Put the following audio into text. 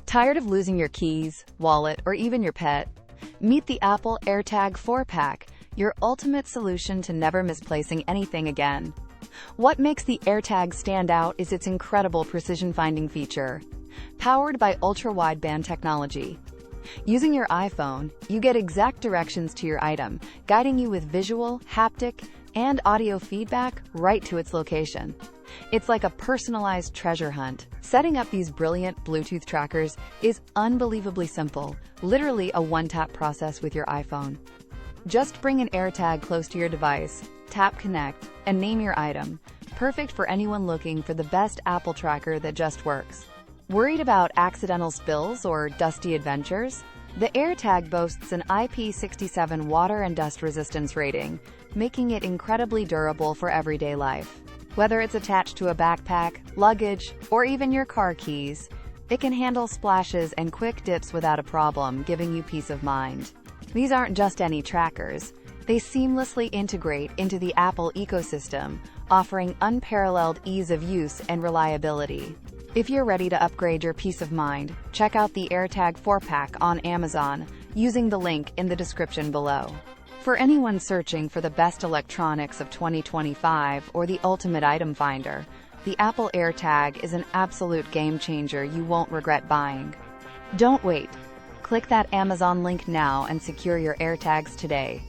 Tired of losing your keys, wallet, or even your pet? Meet the Apple AirTag 4-pack, your ultimate solution to never misplacing anything again. What makes the AirTag stand out is its incredible precision-finding feature. Powered by ultra-wideband technology. Using your iPhone, you get exact directions to your item, guiding you with visual, haptic, and audio feedback right to its location. It's like a personalized treasure hunt. Setting up these brilliant Bluetooth trackers is unbelievably simple, literally a one-tap process with your iPhone. Just bring an AirTag close to your device, tap Connect, and name your item. Perfect for anyone looking for the best Apple tracker that just works. Worried about accidental spills or dusty adventures? The AirTag boasts an IP67 water and dust resistance rating, making it incredibly durable for everyday life. Whether it's attached to a backpack, luggage, or even your car keys, it can handle splashes and quick dips without a problem, giving you peace of mind. These aren't just any trackers. They seamlessly integrate into the Apple ecosystem, offering unparalleled ease of use and reliability. If you're ready to upgrade your peace of mind, check out the AirTag 4-pack on Amazon using the link in the description below. For anyone searching for the best electronics of 2025 or the ultimate item finder, the Apple AirTag is an absolute game changer you won't regret buying. Don't wait. Click that Amazon link now and secure your AirTags today.